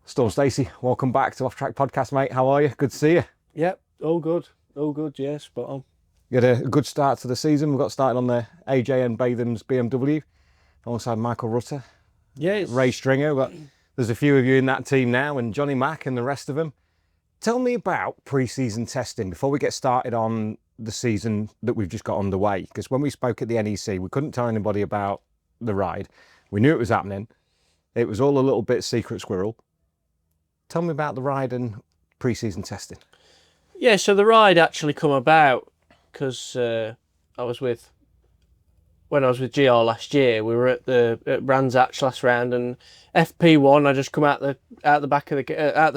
Storm Stacey, welcome back to Off Track Podcast, mate. How are you? Good to see you. Yep, all good. All good, yeah, spot on. You had a good start to the season. We got started on the AJN Bathams BMW alongside Michael Rutter. Yeah, Ray Stringer. But there's a few of you in that team now, and Johnny Mack and the rest of them. Tell me about pre-season testing before we get started on the season that we've just got underway. Because when we spoke at the NEC, we couldn't tell anybody about the ride. We knew it was happening. It was all a little bit secret squirrel. Tell me about the ride and pre-season testing. Yeah, so the ride actually come about because when I was with GR last year, we were at Brands Hatch last round, and FP1. I just come out the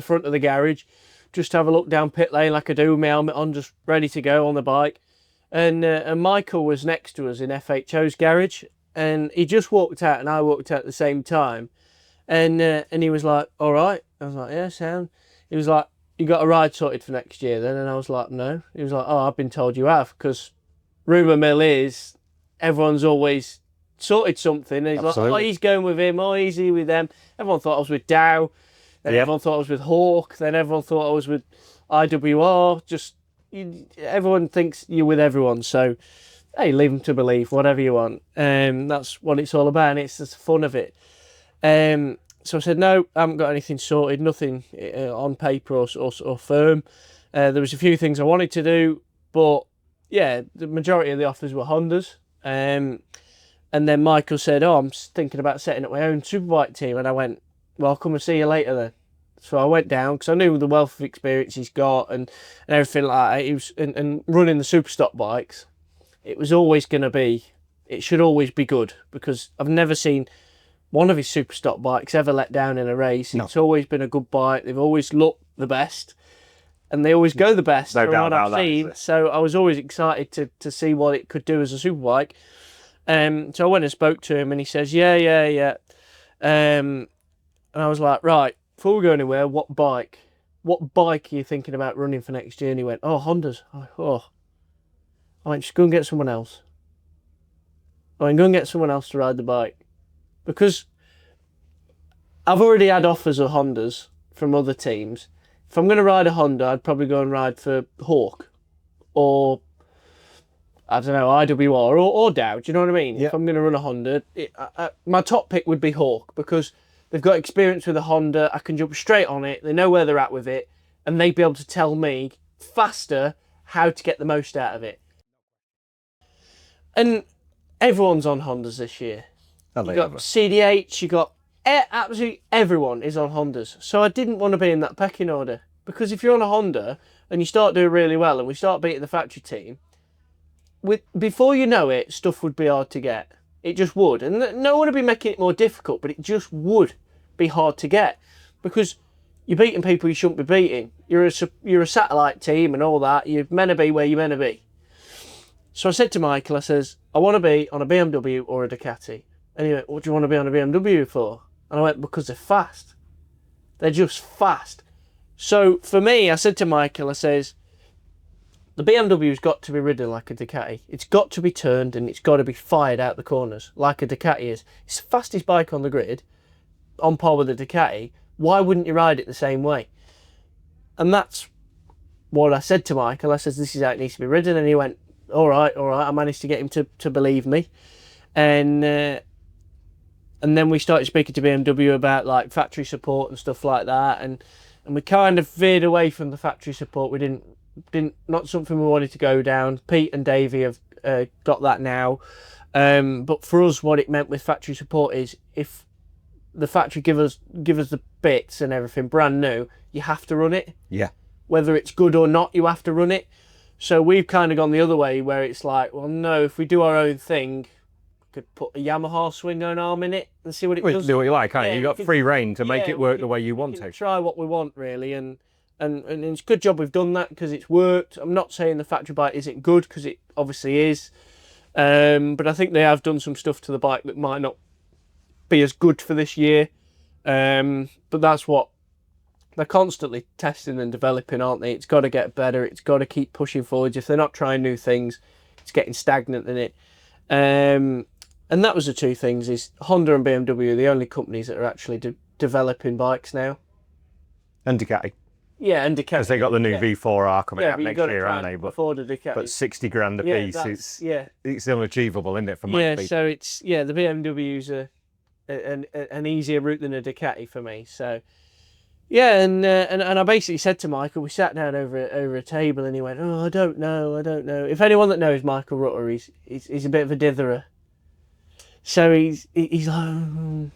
front of the garage, just have a look down pit lane like I do, with my helmet on, just ready to go on the bike. And Michael was next to us in FHO's garage, and he just walked out, and I walked out at the same time, and he was like, "All right." I was like, "Yeah, sound." He was like, "You got a ride sorted for next year then?" And I was like, "No." He was like, "Oh, I've been told you have, because rumour mill is everyone's always sorted something." And he's Absolutely. like, "Oh, he's going with him, oh, he's with them." Everyone thought I was with Dow, then everyone thought I was with Hawk, then everyone thought I was with IWR. Everyone thinks you're with everyone, so hey, leave them to believe, whatever you want. That's what it's all about, and it's just the fun of it. So I said, "No, I haven't got anything sorted, nothing on paper or firm." There was a few things I wanted to do, but yeah, the majority of the offers were Hondas. And then Michael said, "Oh, I'm thinking about setting up my own superbike team." And I went, "Well, I'll come and see you later then." So I went down, because I knew the wealth of experience he's got and everything like that. He was, and running the super stock bikes, it was always going to be, it should always be good, because I've never seen one of his super stock bikes ever let down in a race. No. It's always been a good bike. They've always looked the best, and they always go the best from what I've seen. So I was always excited to see what it could do as a superbike. So I went and spoke to him, and he says, yeah. And I was like, "Right, before we go anywhere, what bike are you thinking about running for next year?" And he went, "Oh, Hondas." I went, "Just go and get someone else." I went, "Go and get someone else to ride the bike." Because I've already had offers of Hondas from other teams. If I'm going to ride a Honda, I'd probably go and ride for Hawk or, I don't know, IWR or Dow. Do you know what I mean? Yep. If I'm going to run a Honda, my top pick would be Hawk, because they've got experience with a Honda. I can jump straight on it. They know where they're at with it, and they'd be able to tell me faster how to get the most out of it. And everyone's on Hondas this year. You got CDH, you got absolutely everyone is on Hondas. So I didn't want to be in that pecking order, because if you're on a Honda and you start doing really well and we start beating the factory team, before you know it, stuff would be hard to get. It just would. And no one would be making it more difficult, but it just would be hard to get, because you're beating people you shouldn't be beating. You're a satellite team and all that. You're meant to be where you're meant to be. So I said to Michael, I says, "I want to be on a BMW or a Ducati." And he went, "What do you want to be on a BMW for?" And I went, "Because they're fast. They're just fast." So for me, I said to Michael, I says, the BMW's got to be ridden like a Ducati. It's got to be turned, and it's got to be fired out the corners like a Ducati is. It's the fastest bike on the grid, on par with a Ducati. Why wouldn't you ride it the same way? And that's what I said to Michael. I says, "This is how it needs to be ridden." And he went, all right. I managed to get him to believe me. And then we started speaking to BMW about like factory support and stuff like that, and we kind of veered away from the factory support. We didn't not something we wanted to go down. Pete and Davey have got that now, but for us, what it meant with factory support is, if the factory give us the bits and everything brand new, you have to run it. Yeah. Whether it's good or not, you have to run it. So we've kind of gone the other way, where it's like, well, no, if we do our own thing, could put a Yamaha swing on arm in it and see what it does. Do what you like, can't you? You've got free reign to make it work the way you want to. Try what we want, really, and it's a good job we've done that, because it's worked. I'm not saying the factory bike isn't good, because it obviously is, but I think they have done some stuff to the bike that might not be as good for this year, but that's what they're constantly testing and developing, aren't they? It's got to get better. It's got to keep pushing forwards. If they're not trying new things, it's getting stagnant in it. And that was the two things, is Honda and BMW are the only companies that are actually developing bikes now. And Ducati. Yeah, and Ducati. Because they got the new V4R coming out but next you've got to year, try aren't they? and afford a Ducati. But 60 grand a piece, it's unachievable, isn't it, for most people? So it's the BMW's an easier route than a Ducati for me. So yeah, and I basically said to Michael, we sat down over a table, and he went, "Oh, I don't know. If anyone that knows Michael Rutter, he's a bit of a ditherer. So he's like,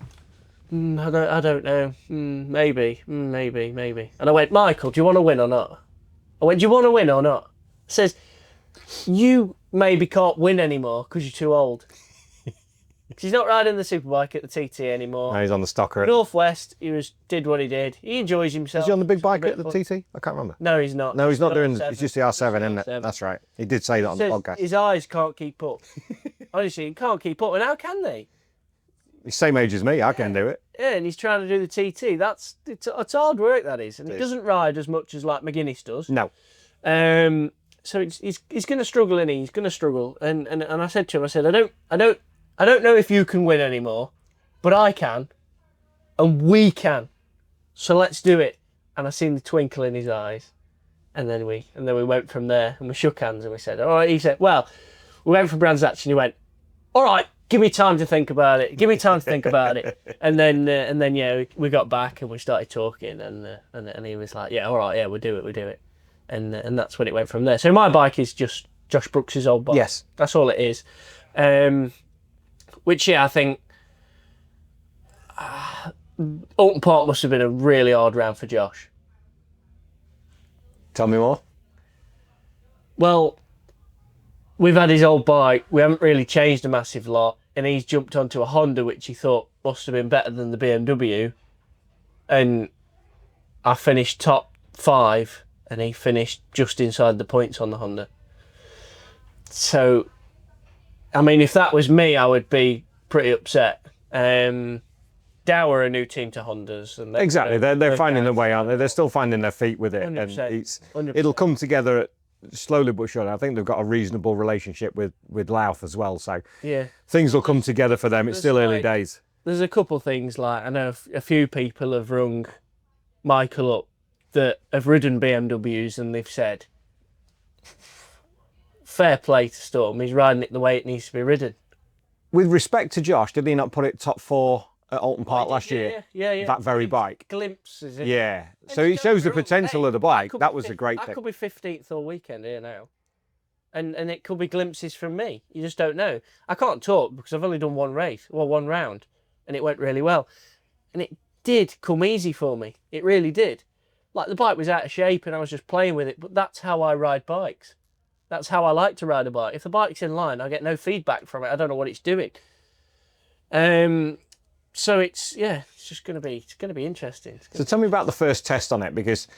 I don't know, maybe. And I went, Michael, do you want to win or not? I went, do you want to win or not? Says, you maybe can't win anymore because you're too old. He's not riding the Superbike at the TT anymore. No, he's on the stocker. Northwest, did what he did. He enjoys himself. Is he on the big bike at the TT? I can't remember. No, he's not. No, he's not doing. It's just the R7, isn't it? That's right. He did say that on the podcast. His eyes can't keep up. Honestly, he can't keep up. And how can they? He's same age as me. I can do it. Yeah, and he's trying to do the TT. It's hard work, that is. And he doesn't ride as much as like McGuinness does. No. So he's going to struggle, and he's going to struggle. And I said to him, I said, I don't know if you can win anymore, but I can, and we can. So let's do it. And I seen the twinkle in his eyes, and then we went from there, and we shook hands, and we said, all right. He said, well, we went for Brands Hatch, and he went, all right, give me time to think about it. And then yeah, we got back and we started talking, and he was like, yeah, all right, yeah, we'll do it. And that's when it went from there. So my bike is just Josh Brooks's old bike. Yes, that's all it is. Which, yeah, I think Oulton Park must have been a really hard round for Josh. Tell me more. Well, we've had his old bike. We haven't really changed a massive lot. And he's jumped onto a Honda, which he thought must have been better than the BMW. And I finished top 5, and he finished just inside the points on the Honda. So, I mean, if that was me, I would be pretty upset. Dow are a new team to Hondas. And exactly, they're finding their way, aren't they? They're still finding their feet with it. 100%, and it'll come together slowly but surely. I think they've got a reasonable relationship with Louth as well. So yeah, things will come together for them. It's still early days. There's a couple things, like I know a few people have rung Michael up that have ridden BMWs, and they've said, fair play to Storm, he's riding it the way it needs to be ridden. With respect to Josh, did he not put it top 4 at Oulton Park last year? Yeah. That very bike. Glimpses. Yeah. So he shows the potential of the bike. That was a great thing. I could be 15th all weekend here now. And it could be glimpses from me. You just don't know. I can't talk because I've only done one round, and it went really well. And it did come easy for me. It really did. Like, the bike was out of shape and I was just playing with it, but that's how I ride bikes. That's how I like to ride a bike. If the bike's in line, I get no feedback from it. I don't know what it's doing. So it's just going to be interesting. So tell me about the first test on it, because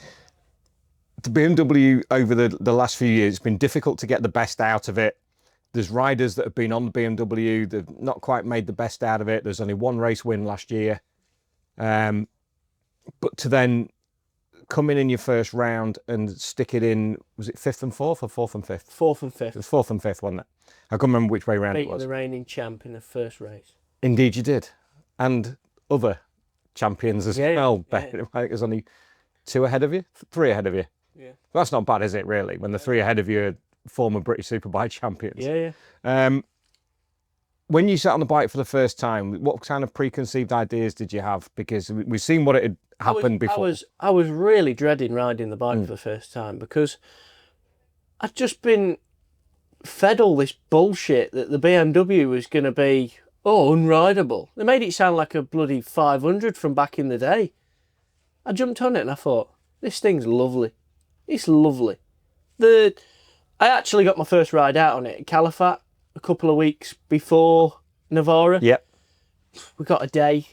the BMW over the last few years, it's been difficult to get the best out of it. There's riders that have been on the BMW, they've not quite made the best out of it. There's only one race win last year. But to then come in your first round and stick it in, was it 5th and 4th or 4th and 5th? 4th and 5th. It was 4th and 5th, wasn't it? I can't remember which way round it was. The reigning champ in the first race. Indeed you did. And other champions as well. Yeah. I think there's only 2 ahead of you, 3 ahead of you. Yeah. Well, that's not bad, is it, really, when the 3 ahead of you are former British Superbike champions. Yeah. When you sat on the bike for the first time, what kind of preconceived ideas did you have? Because we've seen what it had happened before. I was really dreading riding the bike for the first time, because I'd just been fed all this bullshit that the BMW was going to be, unrideable. They made it sound like a bloody 500 from back in the day. I jumped on it and I thought, this thing's lovely. It's lovely. I actually got my first ride out on it at Califat a couple of weeks before Navarra. Yep. We got a day.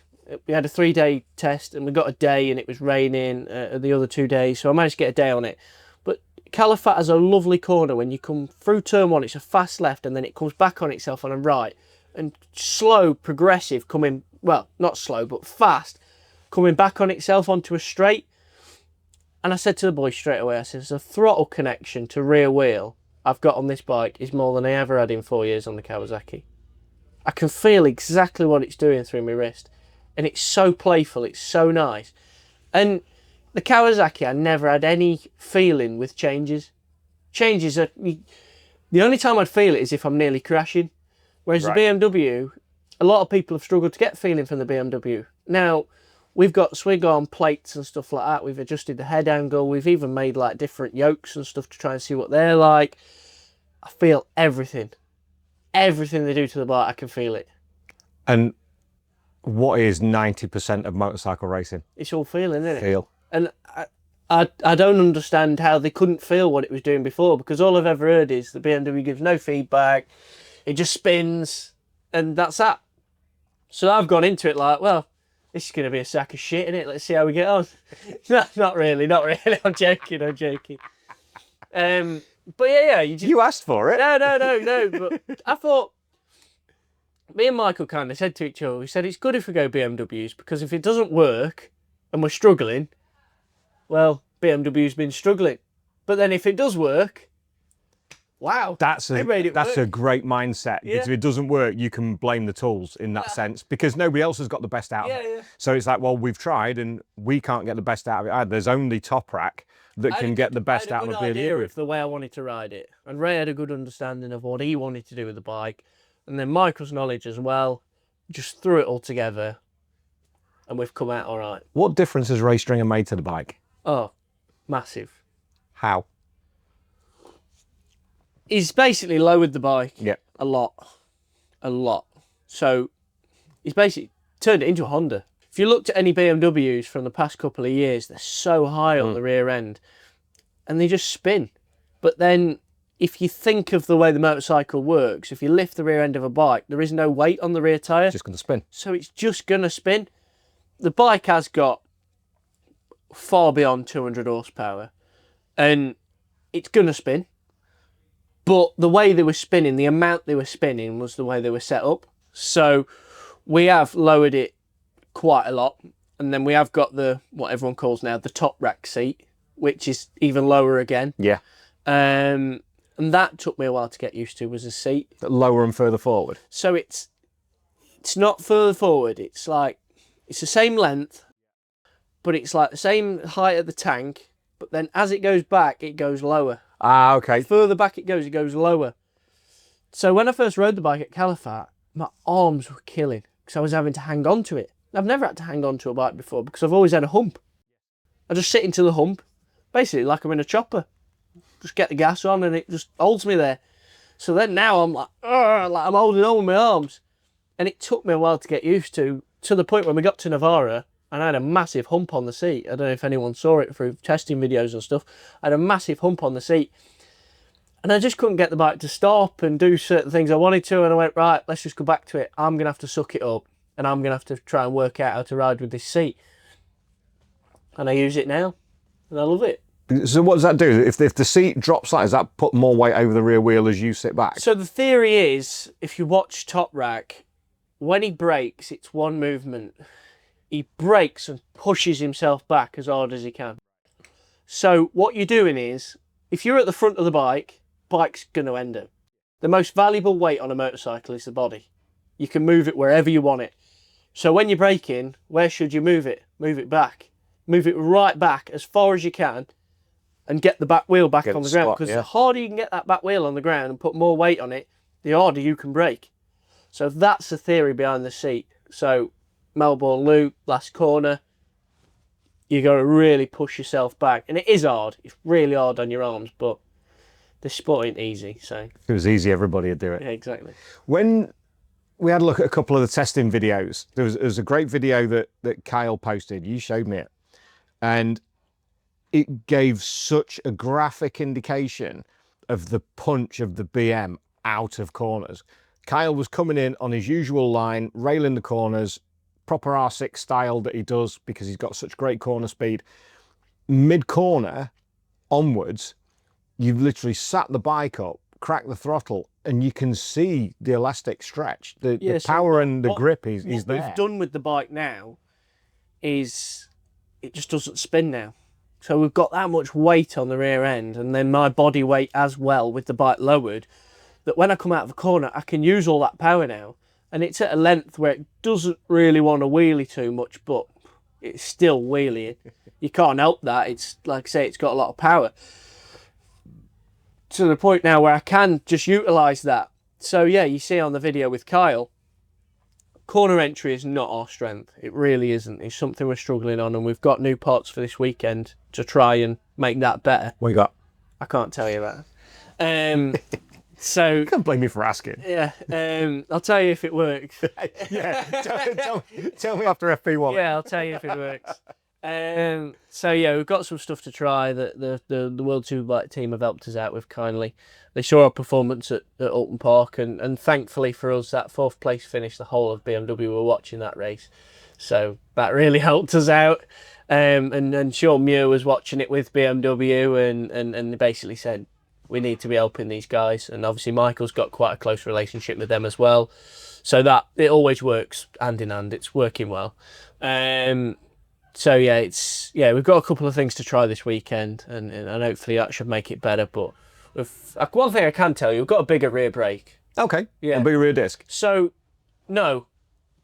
We had a 3-day test and we got a day, and it was raining the other 2 days, so I managed to get a day on it. But Califat has a lovely corner. When you come through turn 1, it's a fast left, and then it comes back on itself on a right, and slow, progressive, coming, well, not slow, but fast, coming back on itself onto a straight. And I said to the boys straight away, I said, the throttle connection to rear wheel I've got on this bike is more than I ever had in 4 years on the Kawasaki. I can feel exactly what it's doing through my wrist. And it's so playful, it's so nice. And The Kawasaki, I never had any feeling with changes. Changes are... The only time I'd feel it is if I'm nearly crashing. Whereas Right. the BMW, a lot of people have struggled to get feeling from the BMW. Now, we've got swing arm plates and stuff like that. We've adjusted the head angle. We've even made like different yokes and stuff to try and see what they're like. I feel everything. Everything they do to the bike, I can feel it. And what is 90% of motorcycle racing? It's all feeling, isn't it? Feel. And I don't understand how they couldn't feel what it was doing before, because all I've ever heard is the BMW gives no feedback, it just spins, and that's that. So I've gone into it like, well, this is going to be a sack of shit, innit? Let's see how we get on. No, not really. I'm joking. But yeah, You asked for it. No. But I thought, me and Michael kind of said to each other, we said it's good if we go BMWs, because if it doesn't work and we're struggling, well, BMW's been struggling. But then if it does work, wow, That's they made it work. a great mindset. Yeah. Because if it doesn't work, you can blame the tools in that sense, because nobody else has got the best out of it. Yeah. So it's like, well, we've tried and we can't get the best out of it either. There's only Top Rack that can get the best out of a idea BMW. of the way I wanted to ride it, and Ray had a good understanding of what he wanted to do with the bike, and then Michael's knowledge as well. Just threw it all together, and we've come out all right. What difference has Ray Stringer made to the bike? Oh, massive. How? He's basically lowered the bike Yeah. a lot. So he's basically turned it into a Honda. If you looked at any BMWs from the past couple of years, they're so high on the rear end and they just spin. But then if you think of the way the motorcycle works, if you lift the rear end of a bike, there is no weight on the rear tyre. It's just going to spin. So it's just going to spin. The bike has got far beyond 200 horsepower and it's going to spin. But the way they were spinning, the amount they were spinning was the way they were set up. So we have lowered it quite a lot. And then we have got the, what everyone calls now, the top rack seat, which is even lower again. Yeah. And that took me a while to get used to, was a seat. Lower and further forward. So it's not further forward. It's like, it's the same length, but it's like the same height of the tank. But then as it goes back, it goes lower. Ah, okay. Further back it goes lower. So when I first rode the bike at Califat, my arms were killing because I was having to hang on to it. I've never had to hang on to a bike before because I've always had a hump. I just sit into the hump, basically like I'm in a chopper. Just get the gas on and it just holds me there. So then now I'm like I'm holding on with my arms. And it took me a while to get used to the point when we got to Navarra and I had a massive hump on the seat. I don't know if anyone saw it through testing videos and stuff. I had a massive hump on the seat. And I just couldn't get the bike to stop and do certain things I wanted to. And I went, right, let's just go back to it. I'm going to have to suck it up. And I'm going to have to try and work out how to ride with this seat. And I use it now. And I love it. So what does that do? If the seat drops like, does that put more weight over the rear wheel as you sit back? So the theory is, if you watch Top Rack, when he brakes, it's one movement. He brakes and pushes himself back as hard as he can. So what you're doing is, if you're at the front of the bike's going to end up. The most valuable weight on a motorcycle is the body. You can move it wherever you want it. So when you're braking, where should you move it? Move it back. Move it right back as far as you can and get the back wheel back on the ground. Because the harder you can get that back wheel on the ground and put more weight on it, the harder you can brake. So that's the theory behind the seat. So Melbourne Loop, last corner, you got to really push yourself back. And it is hard. It's really hard on your arms, but the sport ain't easy. So If it was easy, everybody would do it. yeah, exactly. When we had a look at a couple of the testing videos, there was a great video that Kyle posted. You showed me it. And it gave such a graphic indication of the punch of the BM out of corners. Kyle was coming in on his usual line, railing the corners, proper R6 style that he does because he's got such great corner speed. Mid-corner onwards, you've literally sat the bike up, cracked the throttle, and you can see the elastic stretch. The power and the grip is there. What we've done with the bike now is it just doesn't spin now. So we've got that much weight on the rear end and then my body weight as well with the bike lowered, that when I come out of the corner, I can use all that power now. And it's at a length where it doesn't really want to wheelie too much, but it's still wheeling. You can't help that. It's like I say, it's got a lot of power. To the point now where I can just utilise that. So yeah, you see on the video with Kyle, corner entry is not our strength. It really isn't. It's something we're struggling on, and we've got new parts for this weekend to try and make that better. What you got? I can't tell you that. So You can't blame me for asking. yeah, I'll tell you if it works. Yeah, tell me after FP1. Yeah, I'll tell you if it works. So yeah, we've got some stuff to try that the World Superbike team have helped us out with kindly. They saw our performance at Oulton Park, and thankfully for us, that 4th place finish, the whole of BMW were watching that race. So that really helped us out. And Sean Muir was watching it with BMW and basically said, we need to be helping these guys. And obviously Michael's got quite a close relationship with them as well. So that it always works hand in hand. It's working well. So yeah, we've got a couple of things to try this weekend, and hopefully that should make it better. But one thing I can tell you, we've got a bigger rear brake. Okay. Yeah. A bigger rear disc. So no,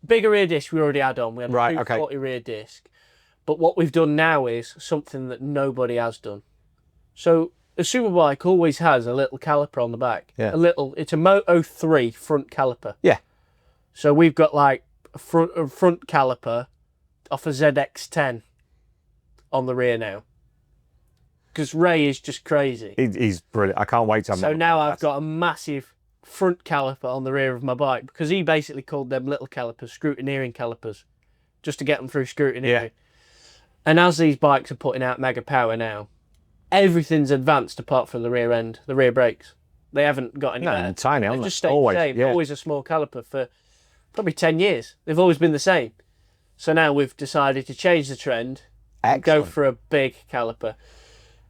bigger rear disc we already had on. We had a Right, 240 rear disc. But what we've done now is something that nobody has done. So a Superbike always has a little caliper on the back. Yeah. It's a Moto 3 front caliper. Yeah. So we've got like a front caliper off a ZX10 on the rear now. Because Ray is just crazy. He's brilliant. I can't wait to have So now I've got a massive front caliper on the rear of my bike, because he basically called them little calipers scrutineering calipers, just to get them through scrutineering. Yeah. And as these bikes are putting out mega power now, everything's advanced apart from the rear end, the rear brakes. They haven't got any better. No, tiny, aren't They've they? just stayed Always, the same. yeah. Always a small caliper for probably 10 years. They've always been the same. So now we've decided to change the trend and go for a big caliper.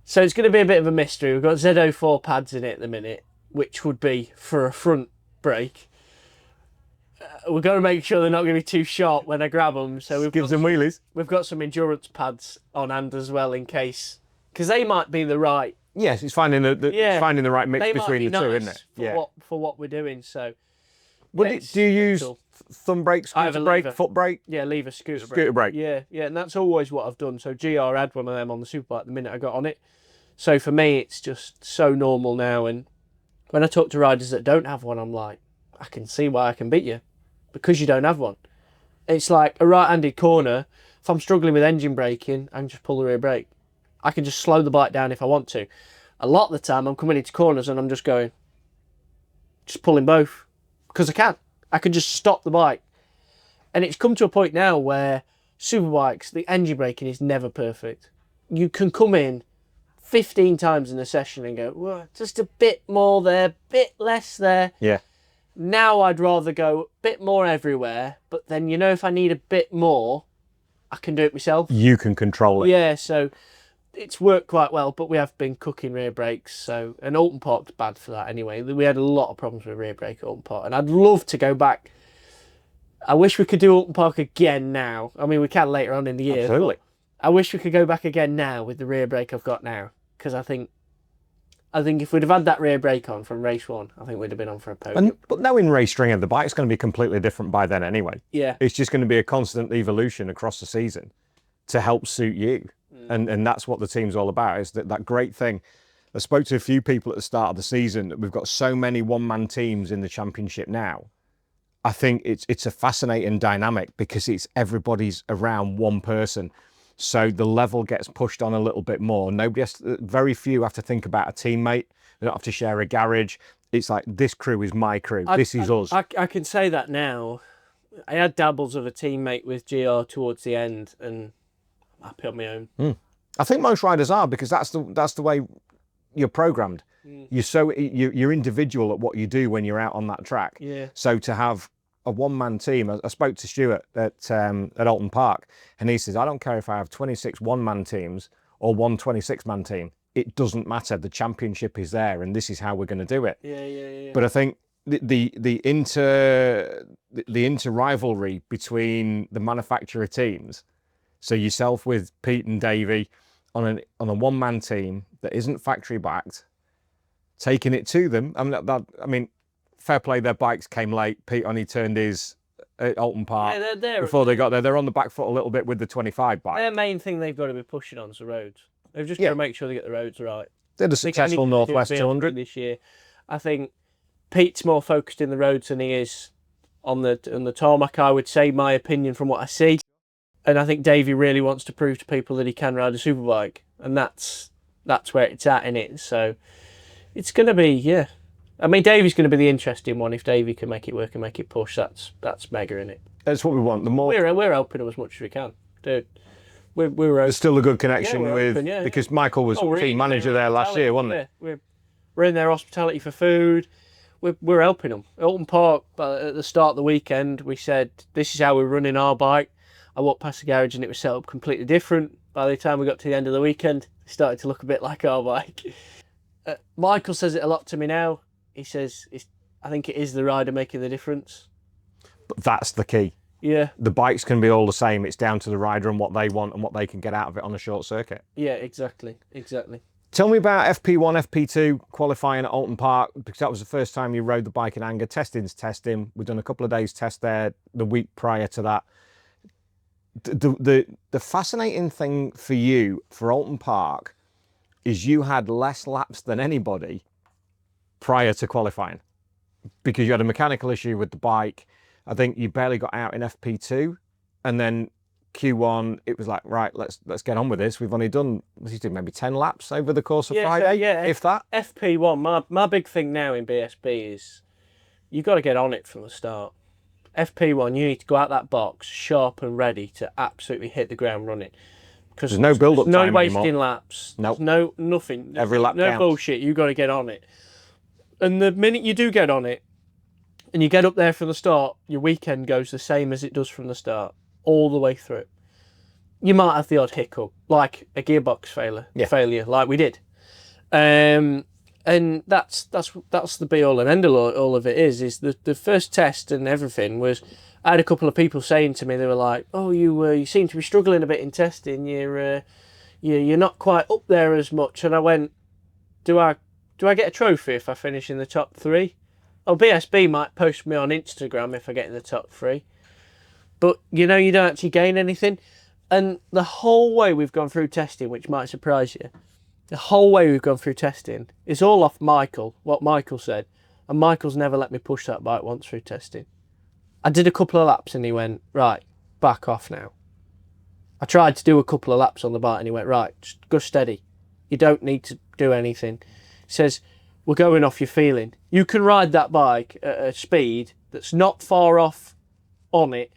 So it's going to be a bit of a mystery. We've got ZO4 pads in it at the minute, which would be for a front brake. We're going to make sure they're not going to be too sharp when I grab them. So we've Gives them wheelies. We've got some endurance pads on hand as well, in case, because they might be the right. Yes, it's finding the right mix They between the might be two, nice isn't it? for what we're doing. So, Do you use cool. thumb brake, I have scooter a brake, lever. foot brake? Yeah, lever scooter brake. Scooter brake. Yeah, and that's always what I've done. So GR had one of them on the Superbike the minute I got on it. So for me, it's just so normal now. And when I talk to riders that don't have one, I'm like, I can see why I can beat you, because you don't have one. It's like a right-handed corner. If I'm struggling with engine braking, I can just pull the rear brake. I can just slow the bike down if I want to. A lot of the time, I'm coming into corners and I'm just pulling both, because I can. I can just stop the bike. And it's come to a point now where Superbikes, the engine braking is never perfect. You can come in 15 times in a session and go, well, just a bit more there, bit less there. Yeah. Now I'd rather go a bit more everywhere, but then, if I need a bit more, I can do it myself. You can control it. Yeah, so it's worked quite well, but we have been cooking rear brakes. And Oulton Park's bad for that anyway. We had a lot of problems with rear brake at Oulton Park, and I'd love to go back. I wish we could do Oulton Park again now. I mean, we can later on in the year. Absolutely. I wish we could go back again now with the rear brake I've got now, because I think if we'd have had that rear brake on from race 1, I think we'd have been on for a podium. But knowing race stringer, the bike's going to be completely different by then anyway. Yeah. It's just going to be a constant evolution across the season to help suit you. And that's what the team's all about, is that great thing. I spoke to a few people at the start of the season that we've got so many one-man teams in the championship now. I think it's a fascinating dynamic, because it's everybody's around one person. So the level gets pushed on a little bit more. Very few have to think about a teammate. They don't have to share a garage. It's like, this crew is my crew. This is us. I can say that now. I had dabbles of a teammate with GR towards the end, and I'm happy on my own. I think most riders are, because that's the way you're programmed. You're individual at what you do when you're out on that track. Yeah. So to have a one-man team, I spoke to Stuart at Oulton Park, and he says, I don't care if I have 26 one-man teams or one 26-man team. It doesn't matter. The championship is there, and this is how we're going to do it. Yeah. But I think the inter rivalry between the manufacturer teams, so yourself with Pete and Davey on a one-man team that isn't factory backed, taking it to them. I mean, fair play, their bikes came late. Pete only turned his at Oulton Park they're before they got there. They're on the back foot a little bit with the 25 bike. Their main thing they've got to be pushing on is the roads. They've just got to make sure they get the roads right. They had a successful Northwest 200 this year. I think Pete's more focused in the roads than he is on the tarmac, I would say, my opinion from what I see. And I think Davey really wants to prove to people that he can ride a superbike, and that's where it's at in it. So it's going to be, yeah. I mean, Davey's going to be the interesting one. If Davey can make it work and make it push, that's mega in it. That's what we want. The more we're helping him as much as we can, dude. There's still a good connection with open, because Michael was team manager there last year, wasn't it? We're in their hospitality for food. We're helping them. Oulton Park, at the start of the weekend, we said this is how we're running our bike. I walked past the garage and it was set up completely different. By the time we got to the end of the weekend, it started to look a bit like our bike. Michael says it a lot to me now. He says, I think it is the rider making the difference. But that's the key. Yeah. The bikes can be all the same. It's down to the rider and what they want and what they can get out of it on a short circuit. Yeah, exactly. Tell me about FP1, FP2 qualifying at Oulton Park, because that was the first time you rode the bike in anger. Testing's testing. We've done a couple of days test there the week prior to that. The fascinating thing for you for Oulton Park is you had less laps than anybody prior to qualifying because you had a mechanical issue with the bike. I think you barely got out in FP2, and then Q1 it was like, right, let's get on with this. We've only done maybe 10 laps over the course of Friday, if that. FP1, my big thing now in BSB is you've got to get on it from the start. FP1, you need to go out that box sharp and ready to absolutely hit the ground running. Because there's no build-up time no wasting anymore. Laps. Nope. No, nothing. Every lap No counts. bullshit. You've got to get on it. And the minute you do get on it, and you get up there from the start, your weekend goes the same as it does from the start, all the way through. You might have the odd hiccup, like a gearbox failure, like we did. And that's the be all and end all of it is the first test and everything was. I had a couple of people saying to me, they were like, "Oh, you seem to be struggling a bit in testing. You're not quite up there as much." And I went, "Do I get a trophy if I finish in the top 3? Oh, BSB might post me on Instagram if I get in the top 3, but you don't actually gain anything." And the whole way we've gone through testing, which might surprise you. The whole way we've gone through testing is all off Michael, what Michael said. And Michael's never let me push that bike once through testing. I did a couple of laps and he went, "Right, back off now." I tried to do a couple of laps on the bike and he went, "Right, just go steady. You don't need to do anything." He says, "We're going off your feeling. You can ride that bike at a speed that's not far off on it.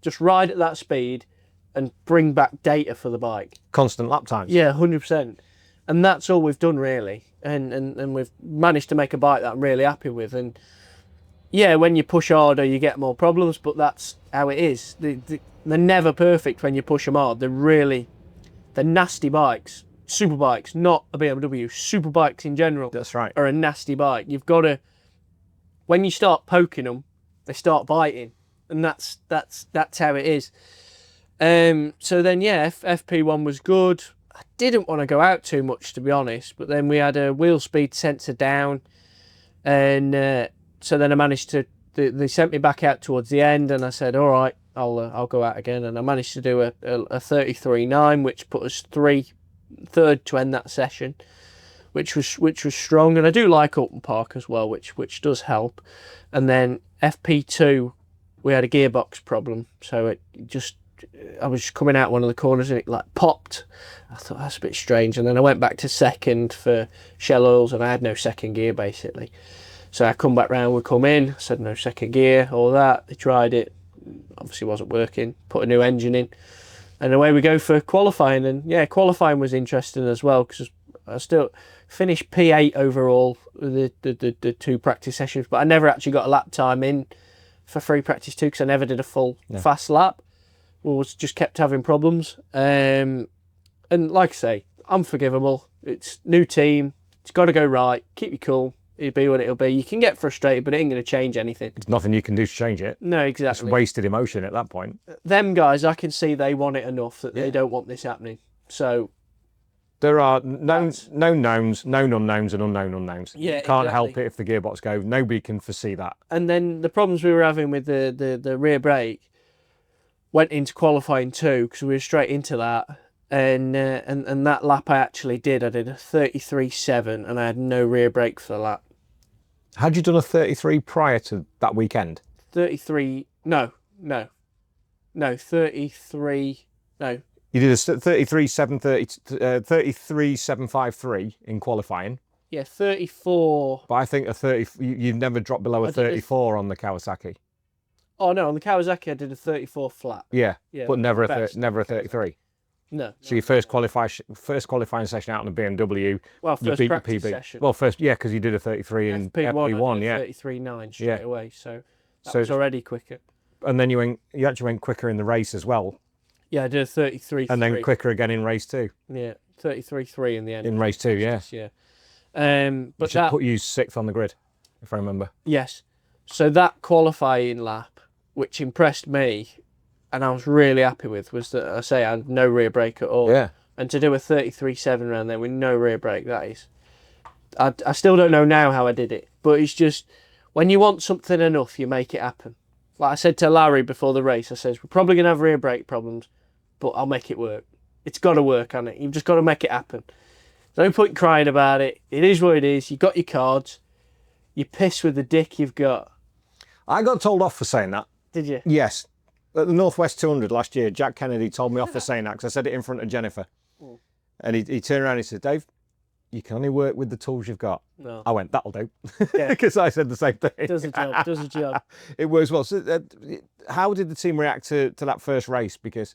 Just ride at that speed and bring back data for the bike." Constant lap times. Yeah, 100%. And that's all we've done really. And we've managed to make a bike that I'm really happy with. And yeah, when you push harder, you get more problems, but that's how it is. They're never perfect when you push them hard. They're nasty bikes. Superbikes, not a BMW. Superbikes in general. That's right. Are a nasty bike. You've got to, when you start poking them, they start biting. And that's how it is. So then, yeah, FP1 was good. I didn't want to go out too much, to be honest, but then we had a wheel speed sensor down, and so then I managed to. They sent me back out towards the end, and I said, "All right, I'll go out again," and I managed to do a 33.9, which put us third to end that session, which was strong, and I do like Oulton Park as well, which does help. And then FP2, we had a gearbox problem, so I was coming out one of the corners and it like popped. I thought that's a bit strange, and then I went back to second for shell oils and I had no second gear basically. So I come back round, we come in, said no second gear, all that. They tried it, obviously wasn't working, put a new engine in, and away we go for qualifying. And yeah, qualifying was interesting as well because I still finished P8 overall with the 2 practice sessions, but I never actually got a lap time in for free practice 2 because I never did a full fast lap. Was just kept having problems, and like I say, unforgivable. It's new team, it's got to go right. Keep you cool, it'll be what it'll be. You can get frustrated, but it ain't going to change anything. There's nothing you can do to change it. No, exactly. It's wasted emotion at that point. Them guys, I can see they want it enough that they don't want this happening. So There are known knowns, known unknowns, and unknown unknowns. Yeah, you can't exactly. help it if the gearbox goes. Nobody can foresee that. And then the problems we were having with the rear brake went into qualifying too, because we were straight into that. And that lap I actually did. I did a 33.7 and I had no rear brake for the lap. Had you done a 33 prior to that weekend? 33, no, 33, no. You did a 33.753 in qualifying. Yeah, 34. But I think a 30, you've never dropped below a 34 on the Kawasaki. Oh no, on the Kawasaki I did a 34 flat. Yeah, but never a never 33. No. So your first qualifying session out on the BMW. Well, first you beat practice the PB. session. Well, first, yeah, because you did a 33 in FP1, yeah. 33.9 straight away, so that So- was already quicker. And then you actually went quicker in the race as well, Yeah, I did a 33.3. and then quicker again in race 2. Yeah, 33.3 in the end. In race 2, yeah. Yeah. But Which that, put you 6th on the grid, if I remember. yes. So that qualifying lap, which impressed me, and I was really happy with, was that I had no rear brake at all. Yeah. And to do a 33.7 round there with no rear brake, that is... I still don't know now how I did it, but it's just, when you want something enough, you make it happen. Like I said to Larry before the race, I says, we're probably going to have rear brake problems, but I'll make it work. It's got to work, hasn't it? You've just got to make it happen. There's no point crying about it. It is what it is. You got your cards. You're pissed with the dick you've got. I got told off for saying that. Did you? Yes. At the Northwest 200 last year, Jack Kennedy told me off for saying that because I said it in front of Jennifer. And he turned around and he said, Dave, you can only work with the tools you've got. No. I went, that'll do. Yeah. Because I said the same thing. Does a job, does a job. It works well. So, how did the team react to that first race? Because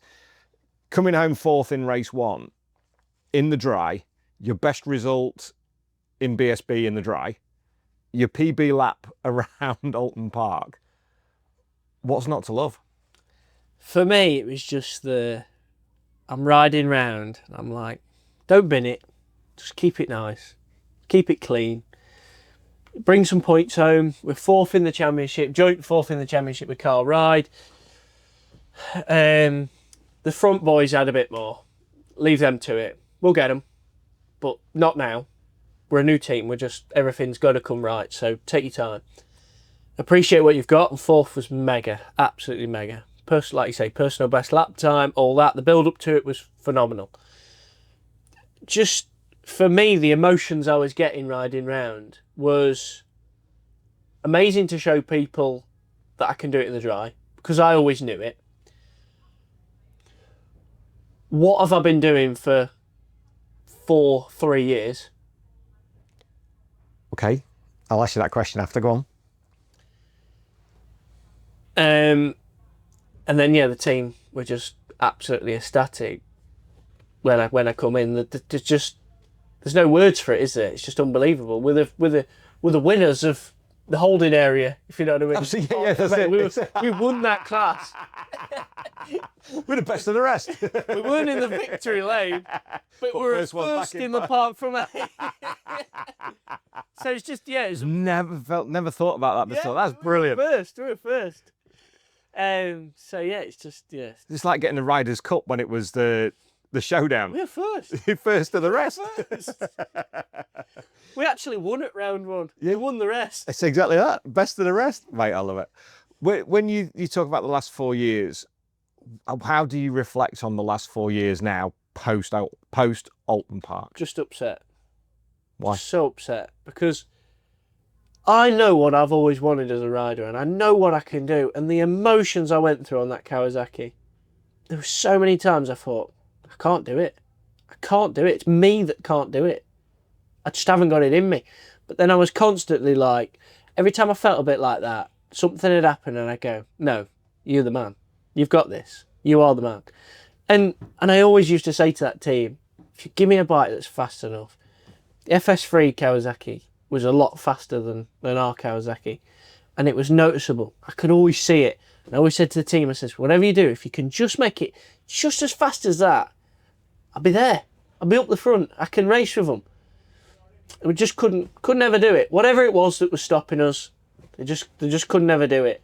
coming home 4th in race 1, in the dry, your best result in BSB in the dry, your PB lap around Oulton Park, what's not to love? For me, it was just I'm riding round, and I'm like, don't bin it, just keep it nice, keep it clean, bring some points home. We're 4th in the championship, joint 4th in the championship with Carl Ride. The front boys had a bit more. Leave them to it. We'll get them, but not now. We're a new team. Everything's got to come right. So take your time. Appreciate what you've got. And 4th was mega, absolutely mega. Like you say, personal best lap time, all that. The build up to it was phenomenal. Just for me, the emotions I was getting riding round was amazing to show people that I can do it in the dry, because I always knew it. What have I been doing for 3 years? Okay, I'll ask you that question after. Go on. And then yeah, the team were just absolutely ecstatic when I come in. There's no words for it, is there? It's just unbelievable. We're the winners of the holding area, if you know what I mean. Absolutely, yeah, that's it. We won that class. We're the best of the rest. We weren't in the victory lane, but we're first in the park from A. So it's just, yeah. Never thought about that before. That's brilliant. We're first. So yeah, it's just, yeah. It's like getting the Riders' Cup when it was the showdown. We're first. First of the rest. We actually won at round 1. Yeah. We won the rest. It's exactly that. Best of the rest. Mate, I love it. When you talk about the last 4 years, how do you reflect on the last 4 years now, post Oulton Park? Just upset. Why? Just so upset. Because I know what I've always wanted as a rider, and I know what I can do. And the emotions I went through on that Kawasaki, there were so many times I thought, I can't do it. I can't do it. It's me that can't do it. I just haven't got it in me. But then I was constantly like, every time I felt a bit like that, something had happened and I go, no, you're the man. You've got this. You are the man. And I always used to say to that team, if you give me a bike that's fast enough, the FS3 Kawasaki was a lot faster than our Kawasaki. And it was noticeable. I could always see it. And I always said to the team, I says, whatever you do, if you can just make it just as fast as that, I'll be there. I'll be up the front. I can race with them. We just couldn't ever do it. Whatever it was that was stopping us, they just couldn't ever do it.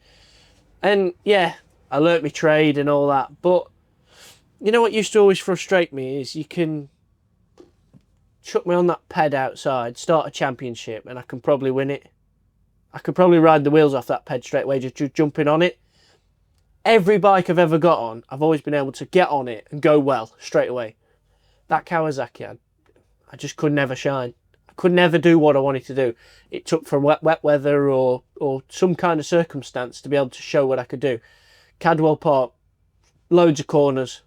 And yeah, I learnt my trade and all that. But you know what used to always frustrate me is you can chuck me on that ped outside, start a championship, and I can probably win it. I could probably ride the wheels off that ped straight away, just jumping on it. Every bike I've ever got on, I've always been able to get on it and go well straight away. That Kawasaki, I just could never shine. I could never do what I wanted to do. It took for wet weather or some kind of circumstance to be able to show what I could do. Cadwell Park, loads of corners.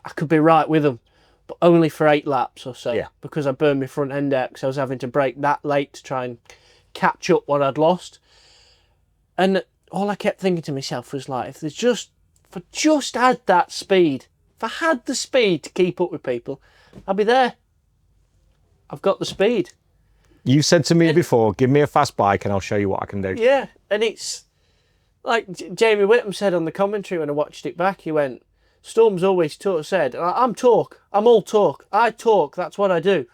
I could be right with them, but only for 8 laps or so, because I burned my front end out because I was having to brake that late to try and catch up what I'd lost. And all I kept thinking to myself was like, if I just had that speed, if I had the speed to keep up with people, I'd be there. I've got the speed. You said to me before, give me a fast bike and I'll show you what I can do. Yeah, and it's like Jamie Whittam said on the commentary when I watched it back, he went, Storm's always said, I'm talk, I'm all talk, I talk, that's what I do.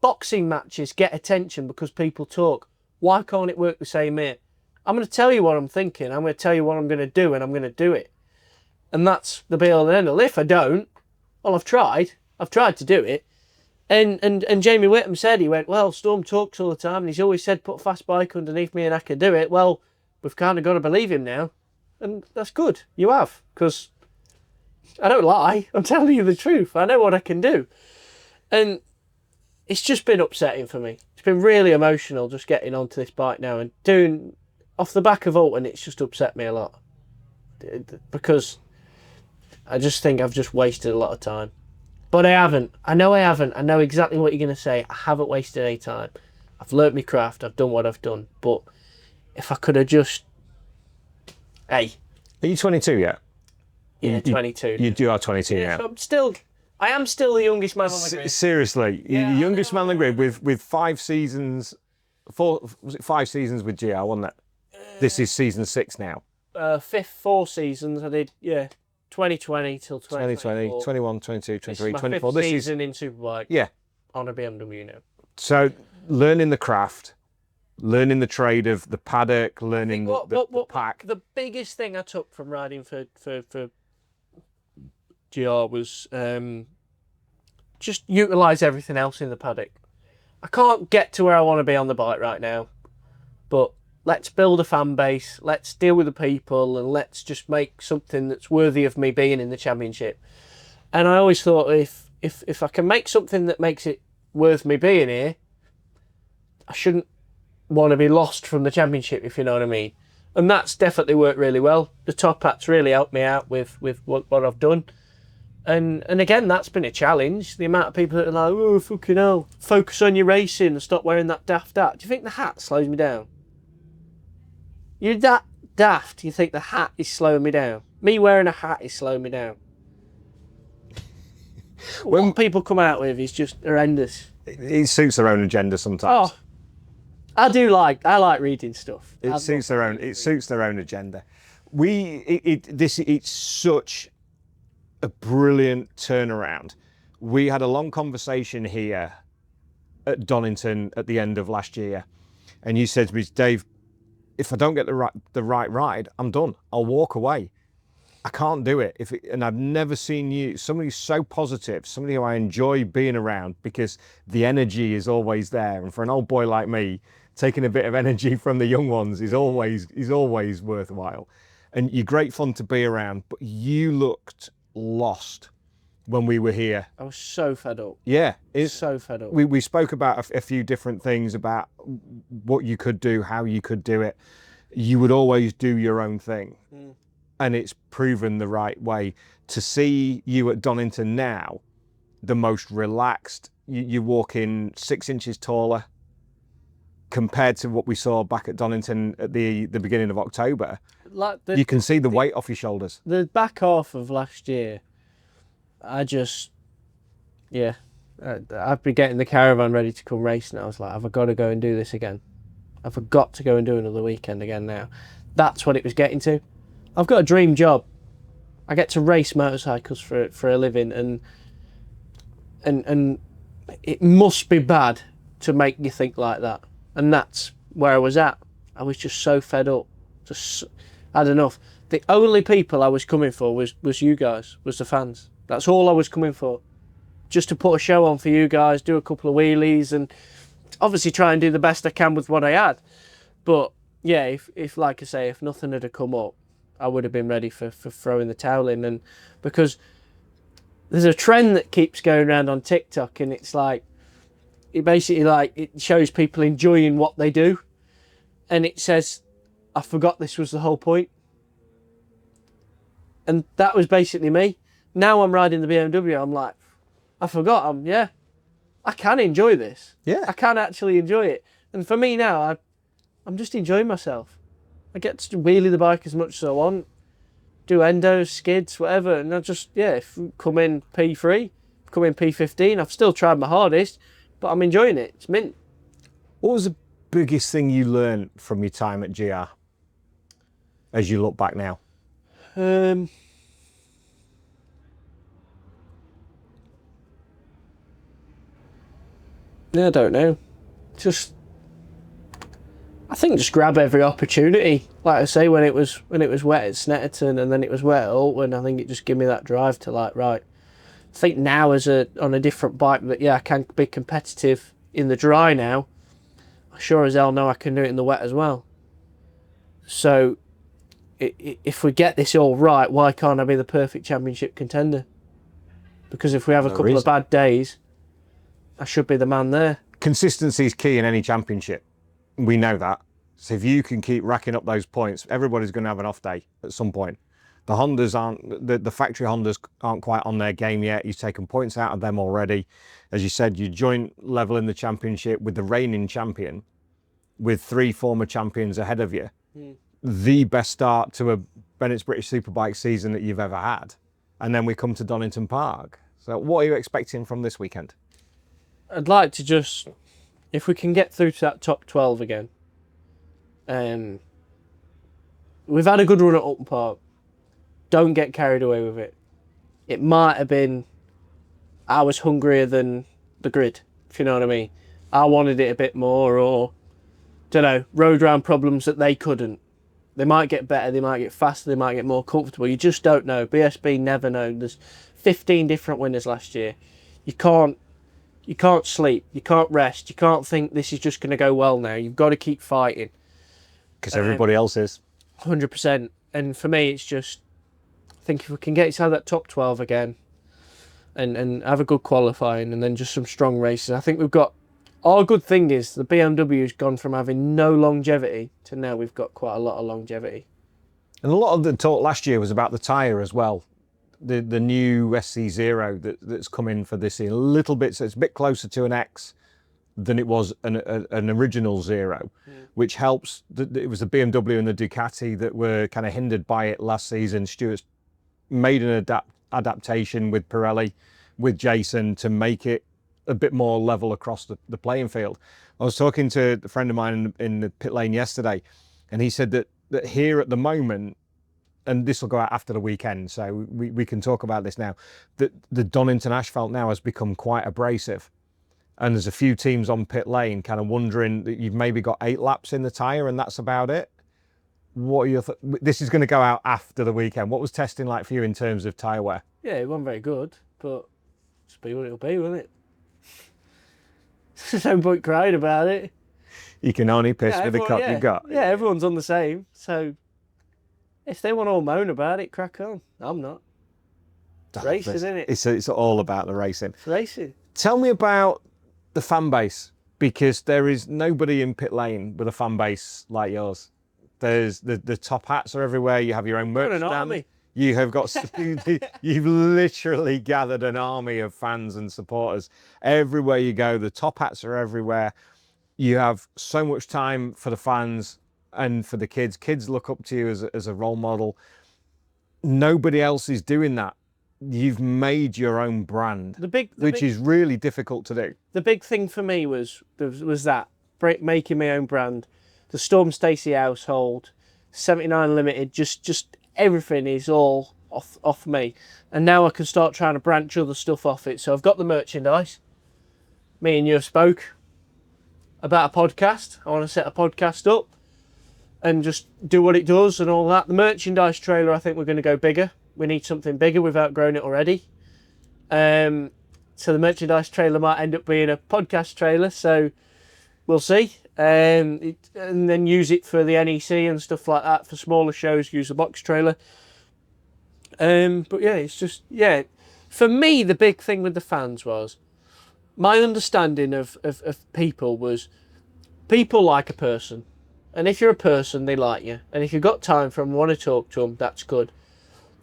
Boxing matches get attention because people talk. Why can't it work the same here? I'm going to tell you what I'm thinking, I'm going to tell you what I'm going to do, and I'm going to do it. And that's the be all and end all. If I don't, well, I've tried to do it. And Jamie Whittam said, he went, well, Storm talks all the time, and he's always said, put a fast bike underneath me and I can do it. Well, we've kind of got to believe him now. And that's good. You have, because I don't lie. I'm telling you the truth. I know what I can do. And it's just been upsetting for me. It's been really emotional just getting onto this bike now and doing, off the back of Oulton, it's just upset me a lot. Because I just think I've just wasted a lot of time. But I haven't. I know I haven't. I know exactly what you're going to say. I haven't wasted any time. I've learnt my craft. I've done what I've done. But if I could have just... Hey. Are you 22 yet? Yeah, 22. You do are 22 now. So I am still the youngest man on the grid. Seriously, the youngest man on the grid with 5 seasons, was it 5 seasons with GR, wasn't it? This is season 6 now. 4 seasons I did, 2020 till 2020, 21, 22, 23, 24. This season in Superbike. On a BMW now. So learning the craft, learning the trade of the paddock, learning the pack. The biggest thing I took from riding for GR was just utilise everything else in the paddock. I can't get to where I want to be on the bike right now, but let's build a fan base, let's deal with the people, and let's just make something that's worthy of me being in the championship. And I always thought if I can make something that makes it worth me being here, I shouldn't want to be lost from the championship, if you know what I mean. And that's definitely worked really well. The top hat's really helped me out with what I've done. And again, that's been a challenge. The amount of people that are like, oh, fucking hell, focus on your racing and stop wearing that daft hat. Do you think the hat slows me down? You're that daft, you think the hat is slowing me down? Me wearing a hat is slowing me down. When people come out with is just horrendous. It suits their own agenda sometimes. Oh, I like reading stuff. It suits their own agenda. It's such a brilliant turnaround. We had a long conversation here at Donington at the end of last year, and you said to me, Dave, if I don't get the right ride, I'm done. I'll walk away. I can't do it. And I've never seen you, somebody so positive, somebody who I enjoy being around because the energy is always there. And for an old boy like me, taking a bit of energy from the young ones is always worthwhile. And you're great fun to be around, but you looked lost when we were here. I was so fed up. Yeah. So fed up. We spoke about a few different things about what you could do, how you could do it. You would always do your own thing. And it's proven the right way. To see you at Donington now, the most relaxed, you walk in 6 inches taller compared to what we saw back at Donington at the beginning of October. You can see the weight off your shoulders. The back half of last year, I'd be getting the caravan ready to come racing. I was like, have I got to go and do this again? Have I got to go and do another weekend again now? That's what it was getting to. I've got a dream job. I get to race motorcycles for a living, and it must be bad to make you think like that. And that's where I was at. I was just so fed up. Just had enough. The only people I was coming for was you guys, was the fans. That's all I was coming for. just to put a show on for you guys, do a couple of wheelies, and obviously try and do the best I can with what I had. But yeah, if like I say, if nothing had come up, I would have been ready for throwing the towel in. And because there's a trend that keeps going around on TikTok, and it's like, it basically like, it shows people enjoying what they do. And it says, I forgot this was the whole point. And that was basically me. Now I'm riding the BMW, I'm like, I forgot, I can enjoy this. Yeah. I can actually enjoy it. And for me now, I'm just enjoying myself. I get to wheelie the bike as much as I want, do endos, skids, whatever, and I just, if we come in P3, come in P15, I've still tried my hardest, but I'm enjoying it. It's mint. What was the biggest thing you learned from your time at GR as you look back now? I don't know. I think just grab every opportunity. Like I say, when it was wet at Snetterton and then it was wet at Oulton, I think it just gave me that drive to like, right. I think now on a different bike that I can be competitive in the dry now. I sure as hell know I can do it in the wet as well. So if we get this all right, why can't I be the perfect championship contender? Because if we have a couple of bad days, I should be the man there. Consistency is key in any championship. We know that. So if you can keep racking up those points, everybody's going to have an off day at some point. The Hondas aren't, the factory Hondas aren't quite on their game yet. You've taken points out of them already. As you said, you joint level in the championship with the reigning champion, with 3 former champions ahead of you. The best start to a Bennetts British Superbike season that you've ever had. And then we come to Donington Park. So what are you expecting from this weekend? I'd like to just, if we can get through to that top 12 again. We've had a good run at Oulton Park. Don't get carried away with it. It might have been, I was hungrier than the grid, if you know what I mean. I wanted it a bit more, or, don't know, road round problems that they couldn't. They might get better, they might get faster, they might get more comfortable. You just don't know. BSB never know. There's 15 different winners last year. You can't sleep, you can't rest, you can't think this is just going to go well now. You've got to keep fighting. Because everybody else is. 100%. And for me, it's just, I think if we can get inside that top 12 again and have a good qualifying and then just some strong races, I think we've got, our good thing is the BMW has gone from having no longevity to now we've got quite a lot of longevity. And a lot of the talk last year was about the tyre as well. The new SC0 that's come in for this year, a little bit, so it's a bit closer to an X than it was an original Zero, which helps. It was the BMW and the Ducati that were kind of hindered by it last season. Stuart's made an adaptation with Pirelli, with Jason, to make it a bit more level across the playing field. I was talking to a friend of mine in the pit lane yesterday, and he said that here at the moment, and this will go out after the weekend, so we can talk about this now, that the Donington asphalt now has become quite abrasive. And there's a few teams on pit lane kind of wondering that you've maybe got 8 laps in the tyre and that's about it. What are your this is going to go out after the weekend. What was testing like for you in terms of tyre wear? Yeah, it wasn't very good, but it's be what it'll be, won't it? There's no point crying about it. You can only piss with the cup you got. Yeah, everyone's on the same, so if they want to all moan about it, crack on. I'm not. It's racing, isn't it? It's all about the racing. It's racing. Tell me about the fan base, because there is nobody in pit lane with a fan base like yours. There's the top hats are everywhere. You have your own merch stand. Army. You have got, you've literally gathered an army of fans and supporters everywhere you go. The top hats are everywhere. You have so much time for the fans and for the kids. Kids look up to you as a role model. Nobody else is doing that. You've made your own brand, which is really difficult to do. The big thing for me was that making my own brand, the Storm Stacey household, 79 Limited, just everything is all off me. And now I can start trying to branch other stuff off it. So I've got the merchandise. Me and you have spoke about a podcast. I want to set a podcast up and just do what it does and all that. The merchandise trailer, I think we're going to go bigger. We need something bigger. We've outgrown it already. So the merchandise trailer might end up being a podcast trailer. So we'll see. And then use it for the NEC and stuff like that. For smaller shows, use the box trailer. But yeah, it's just, yeah. For me, the big thing with the fans was, my understanding of people was, people like a person. And if you're a person, they like you. And if you've got time for them, want to talk to them, that's good.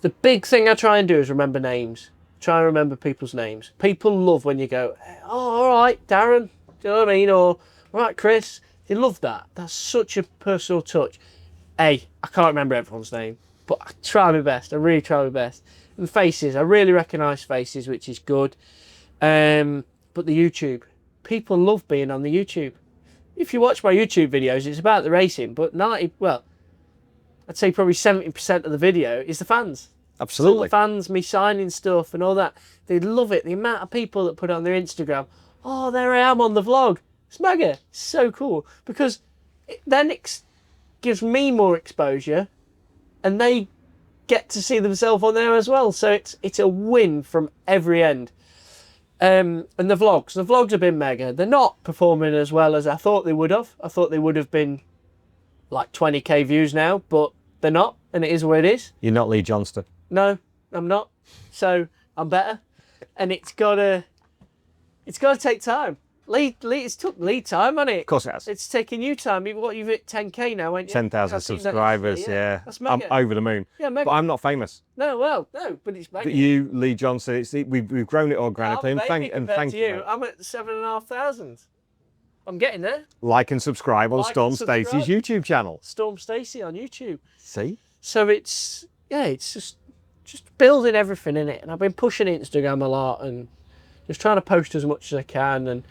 The big thing I try and do is remember names. Try and remember people's names. People love when you go, oh, all right, Darren. Do you know what I mean? Or, all right, Chris. They love that. That's such a personal touch. I can't remember everyone's name, but I try my best. I really try my best. And faces. I really recognise faces, which is good. But the YouTube. People love being on the YouTube. If you watch my YouTube videos, it's about the racing, but I'd say probably 70% of the video is the fans. Absolutely. The fans, me signing stuff and all that. They love it. The amount of people that put it on their Instagram, oh, there I am on the vlog. It's mega. It's so cool. Because then it gives me more exposure and they get to see themselves on there as well. So it's a win from every end. And the vlogs have been mega. They're not performing as well as I thought they would have. I thought they would have been like 20k views now, but they're not, and it is what it is. You're not Lee Johnston. No, I'm not. So I'm better, and it's gotta take time. It's took Lee time, hasn't it? Of course it has. It's taking you time. You've hit 10k now, ain't you? 10,000 subscribers, yeah. That's I'm mega. over the moon. Yeah, mega. But I'm not famous. No, but it's mega. But you, Lee Johnson, we've grown it organically. I'm Thank you. you. I'm at 7,500. I'm getting there. Like and subscribe on Like Storm and subscribe. Stacey's YouTube channel. Storm Stacey on YouTube. See? So it's just building everything in it, and I've been pushing Instagram a lot and just trying to post as much as I can, and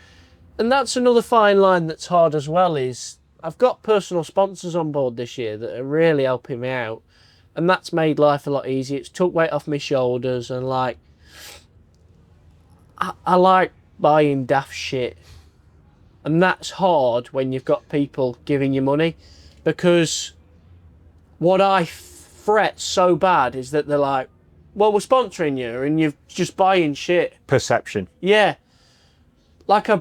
that's another fine line that's hard as well. Is I've got personal sponsors on board this year that are really helping me out, and that's made life a lot easier. It's took weight off my shoulders, and like I like buying daft shit, and that's hard when you've got people giving you money, because what I fret so bad is that they're like, well, we're sponsoring you and you're just buying shit. Perception. Yeah. Like I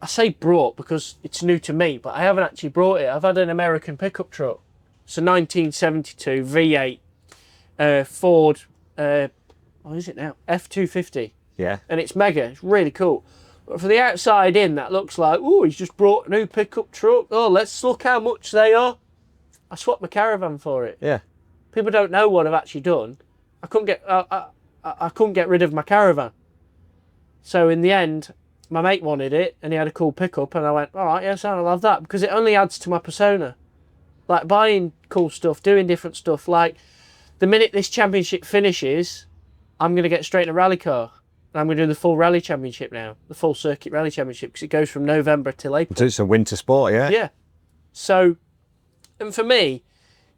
say brought because it's new to me, but I haven't actually brought it. I've had an American pickup truck. It's a 1972 V8 Ford, what is it now? F250. Yeah. And it's mega. It's really cool. But for the outside in, that looks like, oh, he's just brought a new pickup truck. Oh, let's look how much they are. I swapped my caravan for it. Yeah. People don't know what I've actually done. I couldn't get rid of my caravan. So in the end, my mate wanted it and he had a cool pickup, and I went, all right, yes, I'll have that, because it only adds to my persona. Like buying cool stuff, doing different stuff. Like the minute this championship finishes, I'm going to get straight in a rally car. And I'm going to do the full rally championship now, the full circuit rally championship, because it goes from November till April. So it's a winter sport, yeah? Yeah. So, and for me,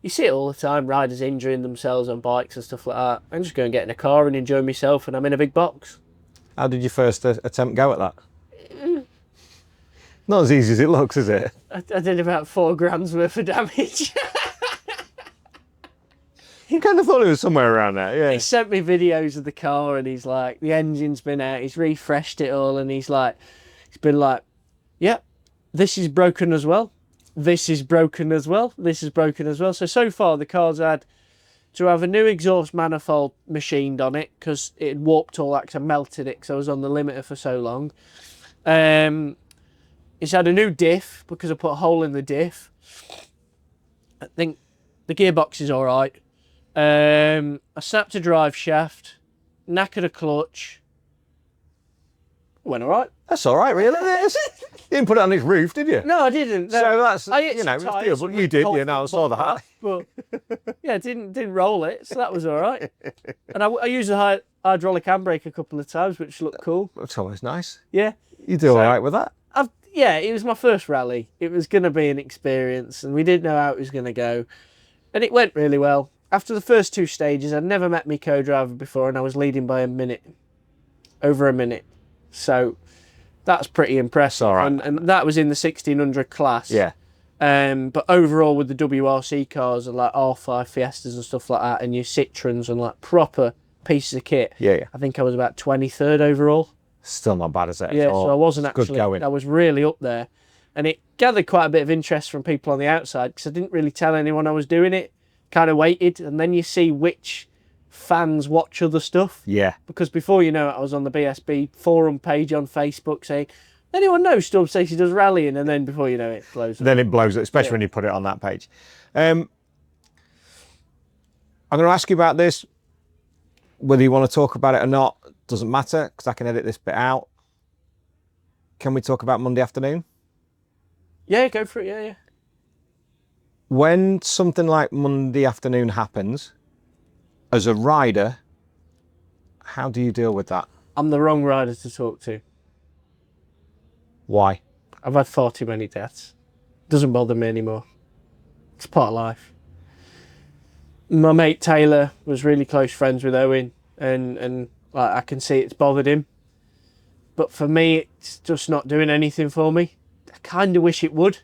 you see it all the time, riders injuring themselves on bikes and stuff like that. I'm just going to get in a car and enjoy myself, and I'm in a big box. How did your first attempt go at that? Not as easy as it looks, is it? I did about 4 grams worth of damage. You kind of thought it was somewhere around there, yeah. He sent me videos of the car, and he's like, the engine's been out, he's refreshed it all, and he's been like, yep, this is broken as well. This is broken as well. This is broken as well. So far the car's had to have a new exhaust manifold machined on it, because it had warped all that, because I melted it because I was on the limiter for so long. It's had a new diff because I put a hole in the diff. I think the gearbox is all right. I snapped a drive shaft, knackered a clutch. Went all right. That's all right, really. You didn't put it on its roof, did you? No, I didn't. No. So that's, I hit you know, some it's tyres doable. and You did, went you know, I saw that. But yeah, didn't roll it, so that was all right. And I used a hydraulic handbrake a couple of times, which looked cool. That's always nice. Yeah. You do all right with that? Yeah, it was my first rally. It was going to be an experience, and we didn't know how it was going to go. And it went really well. After the first 2 stages, I'd never met my co-driver before, and I was leading by a minute. Over a minute. So that's pretty impressive. All right. And that was in the 1600 class. Yeah. But overall, with the WRC cars and like R5 Fiestas and stuff like that, and your Citroens and like proper pieces of kit. Yeah. I think I was about 23rd overall. Still not bad, is it? Yeah, so I wasn't good actually, going. I was really up there. And it gathered quite a bit of interest from people on the outside because I didn't really tell anyone I was doing it. Kind of waited, and then you see which fans watch other stuff. Yeah. Because before you know it, I was on the BSB forum page on Facebook saying, anyone knows Storm Stacey does rallying? And then before you know it, it blows up. Then it blows up, especially when you put it on that page. I'm going to ask you about this. Whether you want to talk about it or not, doesn't matter, because I can edit this bit out. Can we talk about Monday afternoon? Yeah, go for it, yeah. When something like Monday afternoon happens, as a rider, how do you deal with that? I'm the wrong rider to talk to. Why? I've had far too many deaths. Doesn't bother me anymore. It's part of life. My mate Taylor was really close friends with Owen, and like, I can see it's bothered him. But for me, it's just not doing anything for me. I kind of wish it would,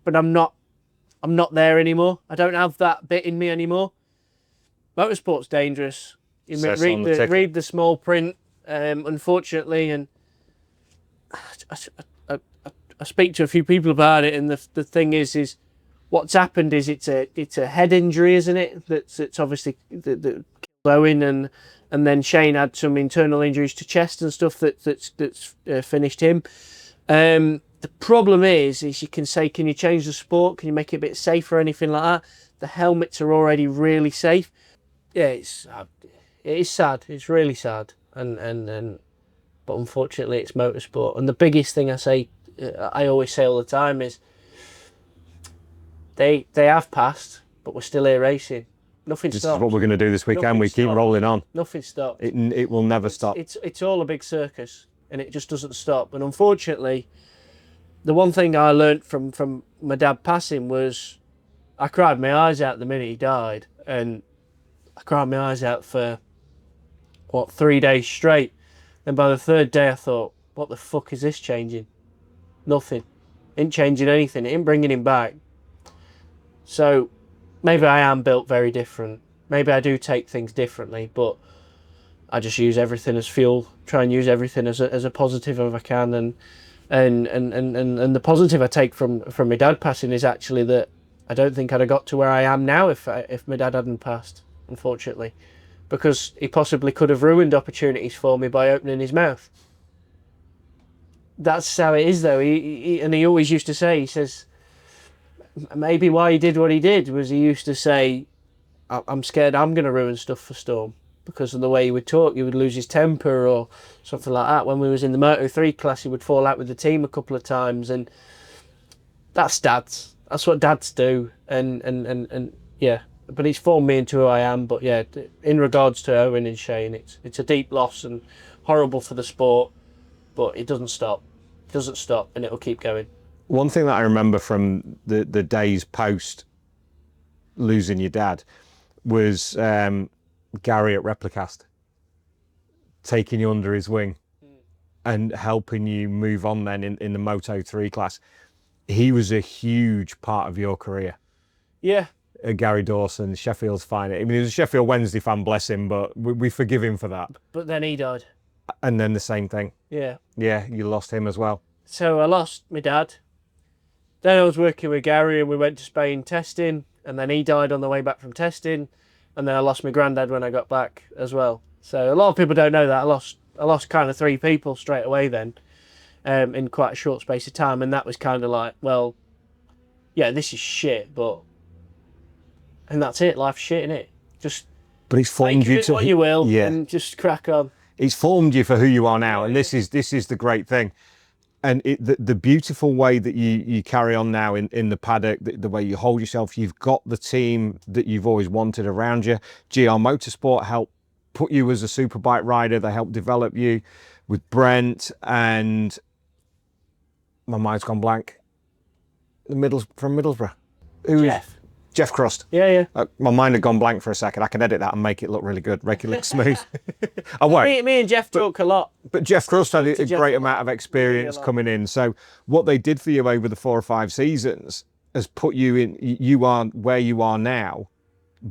but I'm not there anymore. I don't have that bit in me anymore. Motorsport's dangerous. You read the small print, unfortunately, and I speak to a few people about it, and the thing is what's happened is it's a head injury, isn't it? That's obviously that killed Owen, and then Shane had some internal injuries to chest and stuff that's finished him. The problem is you can say, can you change the sport? Can you make it a bit safer or anything like that? The helmets are already really safe. Yeah, it is sad. It's really sad, and but unfortunately it's motorsport. And the biggest thing I always say all the time is they have passed, but we're still here racing. Nothing stops. This is what we're going to do this weekend. We keep rolling on. Nothing stops. It will never stop. It's all a big circus, and it just doesn't stop. And unfortunately, the one thing I learnt from my dad passing was I cried my eyes out the minute he died, and I cried my eyes out for 3 days straight. Then by the third day I thought, what the fuck is this changing? Nothing. Ain't changing anything. It ain't bringing him back. So maybe I am built very different. Maybe I do take things differently, but I just use everything as fuel. Try and use everything as a positive if I can. And the positive I take from my dad passing is actually that I don't think I'd have got to where I am now if my dad hadn't passed, unfortunately, because he possibly could have ruined opportunities for me by opening his mouth. That's how it is, though. He always used to say, he says, maybe why he did what he did was he used to say, I'm scared I'm going to ruin stuff for Storm because of the way he would talk. He would lose his temper or something like that. When we was in the Moto 3 class, he would fall out with the team a couple of times, and that's dads. That's what dads do, and yeah. But he's formed me into who I am. But yeah, in regards to Owen and Shane, it's a deep loss and horrible for the sport, but it doesn't stop. It doesn't stop, and it'll keep going. One thing that I remember from the days post losing your dad was Gary at Replicast taking you under his wing and helping you move on then in the Moto 3 class. He was a huge part of your career. Yeah. Gary Dawson, Sheffield's fine. I mean, he was a Sheffield Wednesday fan, bless him, but we forgive him for that. But then he died. And then the same thing. Yeah. Yeah, you lost him as well. So I lost my dad. Then I was working with Gary and we went to Spain testing, and then he died on the way back from testing, and then I lost my granddad when I got back as well. So a lot of people don't know that. I lost kind of 3 people straight away then, in quite a short space of time, and that was kind of like, well, yeah, this is shit, and that's it. Life's shit, innit? But he's formed you to what you will, yeah, and just crack on. He's formed you for who you are now, and this is the great thing. And the beautiful way that you carry on now in the paddock, the way you hold yourself, you've got the team that you've always wanted around you. GR Motorsport helped put you as a superbike rider. They helped develop you with Brent and my mind's gone blank. From Middlesbrough. Jeff Crust. Yeah. My mind had gone blank for a second. I can edit that and make it look really good, make it look smooth. I won't. Me and Jeff talk a lot. But Jeff Crust had a great amount of experience coming in. So what they did for you over the 4 or 5 seasons has put you in, you are where you are now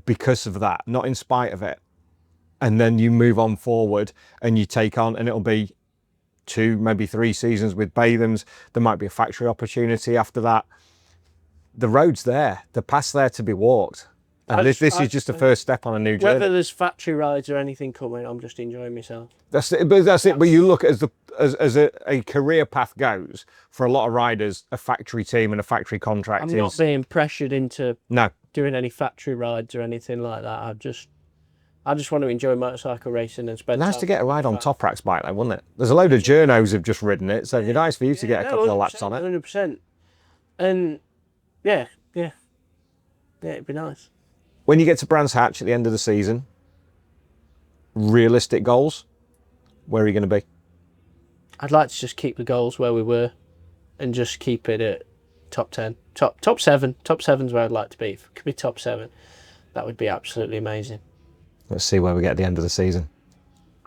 because of that, not in spite of it. and then you move on forward and you take on, and it'll be 2, maybe 3 seasons with Bathams. There might be a factory opportunity after that. The road's there, the path's there to be walked. And this is just the first step on a new journey. Whether there's factory rides or anything coming, I'm just enjoying myself. That's it. But you look at as a career path goes for a lot of riders, a factory team and a factory contract. I'm not being pressured into no doing any factory rides or anything like that. I just want to enjoy motorcycle racing and spend. Nice to get a ride on Toprak's bike, though, wouldn't it? There's a load of journos who've just ridden it, so it'd be nice for you to get a couple of laps on it. 100%. And yeah, it'd be nice. When you get to Brands Hatch at the end of the season, realistic goals, where are you going to be? I'd like to just keep the goals where we were and just keep it at top 10. Top 7. Top 7's where I'd like to be. If it could be top 7, that would be absolutely amazing. Let's see where we get at the end of the season.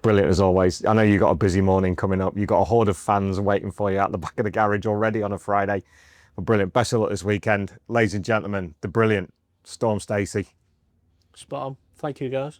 Brilliant as always. I know you've got a busy morning coming up. You've got a horde of fans waiting for you out the back of the garage already on a Friday. But brilliant. Best of luck this weekend. Ladies and gentlemen, the brilliant Storm Stacey. Spot on. Thank you, guys.